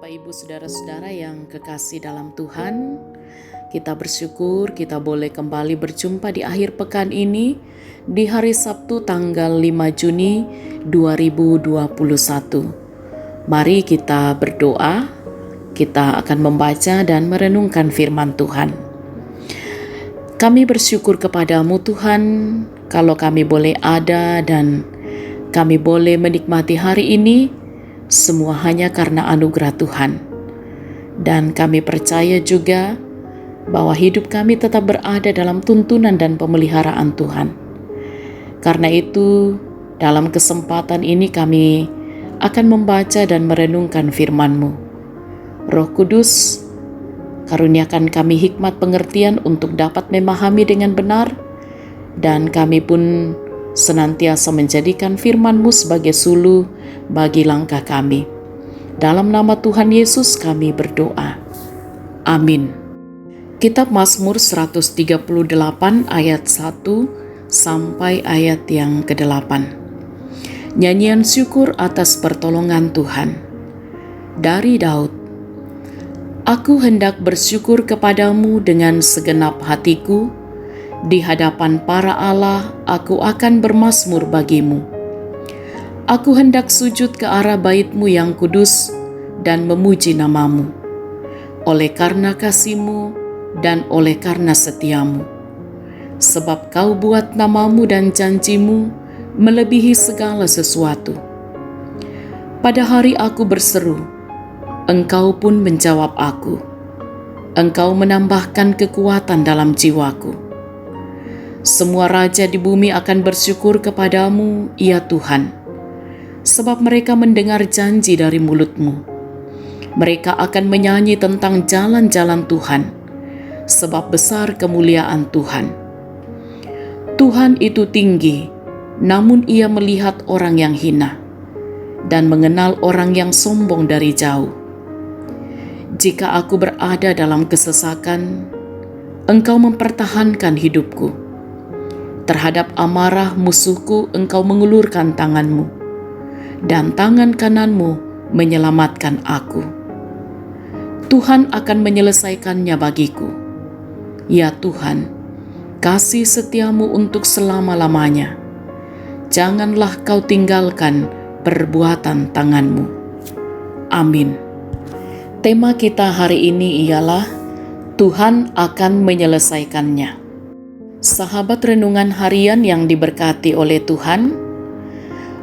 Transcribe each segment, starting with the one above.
Bapak, Ibu, Saudara-saudara yang kekasih dalam Tuhan, kita bersyukur kita boleh kembali berjumpa di akhir pekan ini di hari Sabtu tanggal 5 Juni 2021. Mari kita berdoa, kita akan membaca dan merenungkan firman Tuhan. Kami bersyukur kepadamu Tuhan, kalau kami boleh ada dan kami boleh menikmati hari ini, semua hanya karena anugerah Tuhan. Dan kami percaya juga bahwa hidup kami tetap berada dalam tuntunan dan pemeliharaan Tuhan. Karena itu, dalam kesempatan ini kami akan membaca dan merenungkan firman-Mu. Roh Kudus, karuniakan kami hikmat pengertian untuk dapat memahami dengan benar, dan kami pun senantiasa menjadikan firman-Mu sebagai suluh bagi langkah kami. Dalam nama Tuhan Yesus kami berdoa. Amin. Kitab Mazmur 138 ayat 1 sampai ayat yang ke-8. Nyanyian syukur atas pertolongan Tuhan. Dari Daud. Aku hendak bersyukur kepadamu dengan segenap hatiku. Di hadapan para Allah, aku akan bermazmur bagimu. Aku hendak sujud ke arah bait-Mu yang kudus dan memuji nama-Mu, oleh karena kasih-Mu dan oleh karena setia-Mu. Sebab Kau buat nama-Mu dan janji-Mu melebihi segala sesuatu. Pada hari aku berseru, Engkau pun menjawab aku. Engkau menambahkan kekuatan dalam jiwaku. Semua raja di bumi akan bersyukur kepadamu, ya Tuhan, sebab mereka mendengar janji dari mulut-Mu. Mereka akan menyanyi tentang jalan-jalan Tuhan, sebab besar kemuliaan Tuhan. Tuhan itu tinggi, namun Ia melihat orang yang hina, dan mengenal orang yang sombong dari jauh. Jika aku berada dalam kesesakan, Engkau mempertahankan hidupku. Terhadap amarah musuhku Engkau mengulurkan tangan-Mu, dan tangan kanan-Mu menyelamatkan aku. Tuhan akan menyelesaikannya bagiku. Ya Tuhan, kasih setia-Mu untuk selama-lamanya. Janganlah Kau tinggalkan perbuatan tangan-Mu. Amin. Tema kita hari ini ialah Tuhan akan menyelesaikannya. Sahabat renungan harian yang diberkati oleh Tuhan,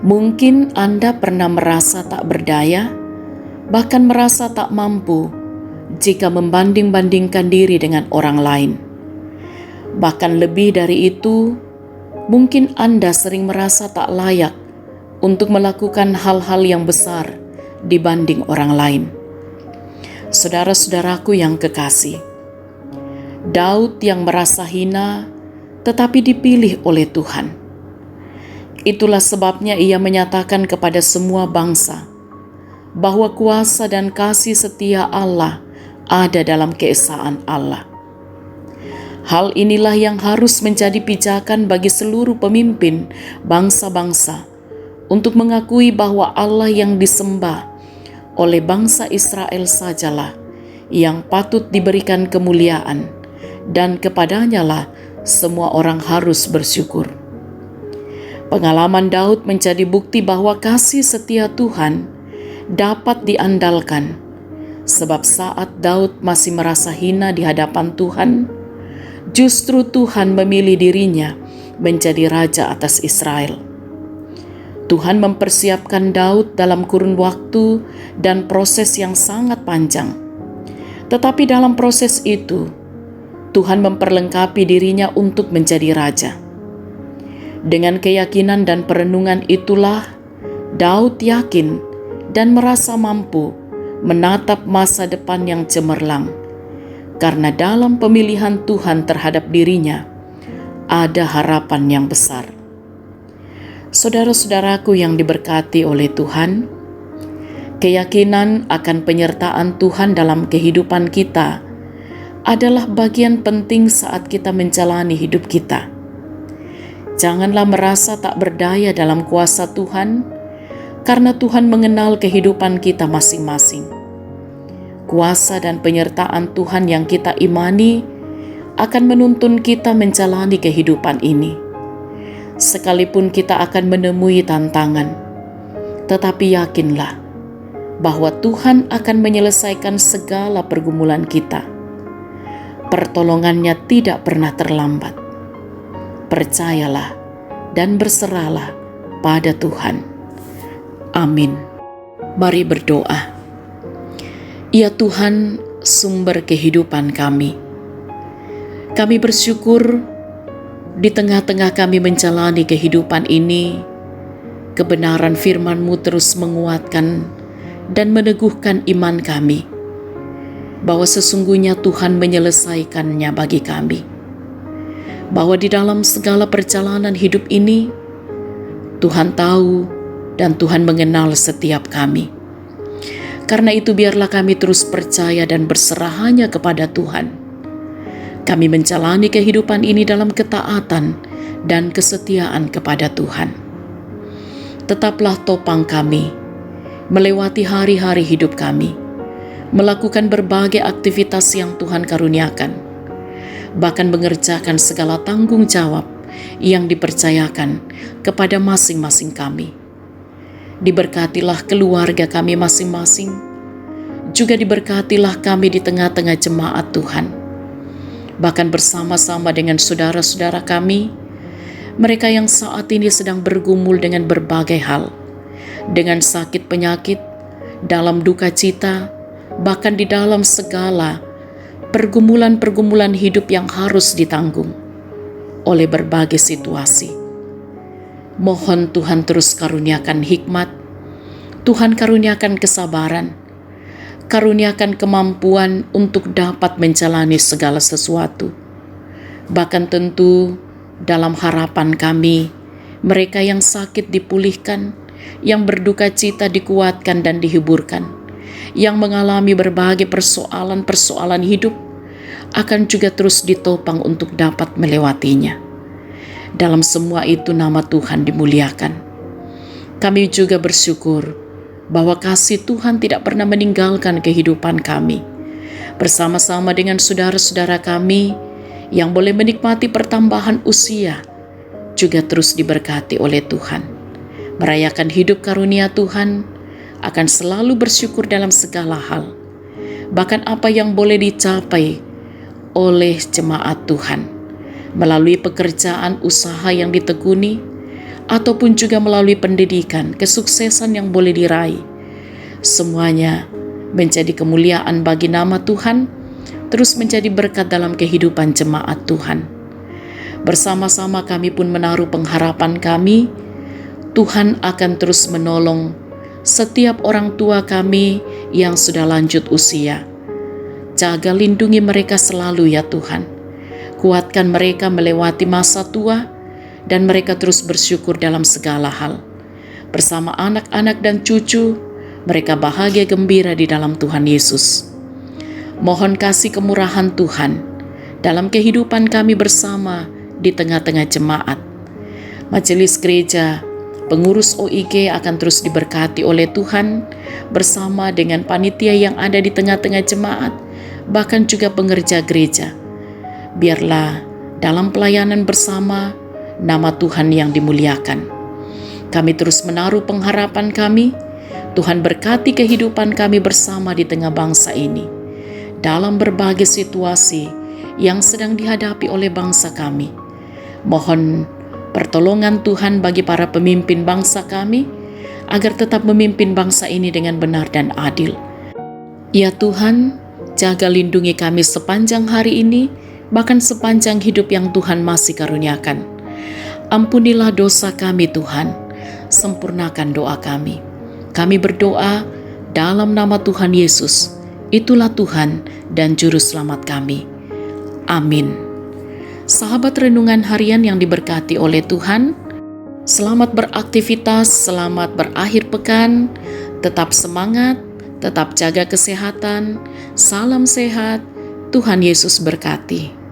mungkin Anda pernah merasa tak berdaya, bahkan merasa tak mampu jika membanding-bandingkan diri dengan orang lain. Bahkan lebih dari itu, mungkin Anda sering merasa tak layak untuk melakukan hal-hal yang besar dibanding orang lain. Saudara-saudaraku yang kekasih, Daud yang merasa hina tetapi dipilih oleh Tuhan. Itulah sebabnya ia menyatakan kepada semua bangsa bahwa kuasa dan kasih setia Allah ada dalam keesaan Allah. Hal inilah yang harus menjadi pijakan bagi seluruh pemimpin bangsa-bangsa untuk mengakui bahwa Allah yang disembah oleh bangsa Israel sajalah yang patut diberikan kemuliaan, dan kepadanya lah semua orang harus bersyukur. Pengalaman Daud menjadi bukti bahwa kasih setia Tuhan dapat diandalkan, sebab saat Daud masih merasa hina di hadapan Tuhan, justru Tuhan memilih dirinya menjadi raja atas Israel. Tuhan mempersiapkan Daud dalam kurun waktu dan proses yang sangat panjang. Tetapi dalam proses itu, Tuhan memperlengkapi dirinya untuk menjadi raja. Dengan keyakinan dan perenungan itulah, Daud yakin dan merasa mampu menatap masa depan yang cemerlang, karena dalam pemilihan Tuhan terhadap dirinya, ada harapan yang besar. Saudara-saudaraku yang diberkati oleh Tuhan, keyakinan akan penyertaan Tuhan dalam kehidupan kita adalah bagian penting saat kita menjalani hidup kita. Janganlah merasa tak berdaya dalam kuasa Tuhan, karena Tuhan mengenal kehidupan kita masing-masing. kuasa dan penyertaan Tuhan yang kita imani akan menuntun kita menjalani kehidupan ini. Sekalipun kita akan menemui tantangan, tetapi yakinlah bahwa Tuhan akan menyelesaikan segala pergumulan kita. Pertolongannya tidak pernah terlambat. Percayalah dan berserahlah pada Tuhan. Amin. Mari berdoa. Ya Tuhan, sumber kehidupan kami. Kami bersyukur di tengah-tengah kami menjalani kehidupan ini, kebenaran firman-Mu terus menguatkan dan meneguhkan iman kami, bahwa sesungguhnya Tuhan menyelesaikannya bagi kami. Bahwa di dalam segala perjalanan hidup ini, Tuhan tahu dan Tuhan mengenal setiap kami. Karena itu biarlah kami terus percaya dan berserah hanya kepada Tuhan. Kami menjalani kehidupan ini dalam ketaatan dan kesetiaan kepada Tuhan. Tetaplah topang kami, melewati hari-hari hidup kami, melakukan berbagai aktivitas yang Tuhan karuniakan, bahkan mengerjakan segala tanggung jawab yang dipercayakan kepada masing-masing kami. Diberkatilah keluarga kami masing-masing, juga diberkatilah kami di tengah-tengah jemaat Tuhan, bahkan bersama-sama dengan saudara-saudara kami, mereka yang saat ini sedang bergumul dengan berbagai hal, dengan sakit penyakit, dalam duka cita, bahkan di dalam segala pergumulan-pergumulan hidup yang harus ditanggung oleh berbagai situasi. Mohon Tuhan terus karuniakan hikmat, Tuhan karuniakan kesabaran, karuniakan kemampuan untuk dapat menjalani segala sesuatu. Bahkan tentu dalam harapan kami, mereka yang sakit dipulihkan, yang berduka cita dikuatkan dan dihiburkan, yang mengalami berbagai persoalan-persoalan hidup akan juga terus ditopang untuk dapat melewatinya. Dalam semua itu nama Tuhan dimuliakan. Kami juga bersyukur bahwa kasih Tuhan tidak pernah meninggalkan kehidupan kami. Bersama-sama dengan saudara-saudara kami yang boleh menikmati pertambahan usia, juga terus diberkati oleh Tuhan. Merayakan hidup karunia Tuhan, akan selalu bersyukur dalam segala hal. Bahkan apa yang boleh dicapai oleh jemaat Tuhan, melalui pekerjaan usaha yang ditekuni, ataupun juga melalui pendidikan, kesuksesan yang boleh diraih. Semuanya menjadi kemuliaan bagi nama Tuhan, terus menjadi berkat dalam kehidupan jemaat Tuhan. Bersama-sama kami pun menaruh pengharapan kami, Tuhan akan terus menolong setiap orang tua kami yang sudah lanjut usia. Jaga lindungi mereka selalu ya Tuhan. Kuatkan mereka melewati masa tua, dan mereka terus bersyukur dalam segala hal. Bersama anak-anak dan cucu, mereka bahagia gembira di dalam Tuhan Yesus. Mohon kasih kemurahan Tuhan dalam kehidupan kami bersama di tengah-tengah jemaat. Majelis gereja, pengurus OIG akan terus diberkati oleh Tuhan, bersama dengan panitia yang ada di tengah-tengah jemaat, bahkan juga pengerja gereja. Biarlah dalam pelayanan bersama, nama Tuhan yang dimuliakan. Kami terus menaruh pengharapan kami, Tuhan berkati kehidupan kami bersama di tengah bangsa ini, dalam berbagai situasi yang sedang dihadapi oleh bangsa kami. Mohon pertolongan Tuhan bagi para pemimpin bangsa kami, agar tetap memimpin bangsa ini dengan benar dan adil. Ya Tuhan, jaga lindungi kami sepanjang hari ini, bahkan sepanjang hidup yang Tuhan masih karuniakan. Ampunilah dosa kami Tuhan, sempurnakan doa kami. Kami berdoa dalam nama Tuhan Yesus, itulah Tuhan dan Juru Selamat kami. Amin. Sahabat renungan harian yang diberkati oleh Tuhan, selamat beraktivitas, selamat berakhir pekan, tetap semangat, tetap jaga kesehatan, salam sehat, Tuhan Yesus berkati.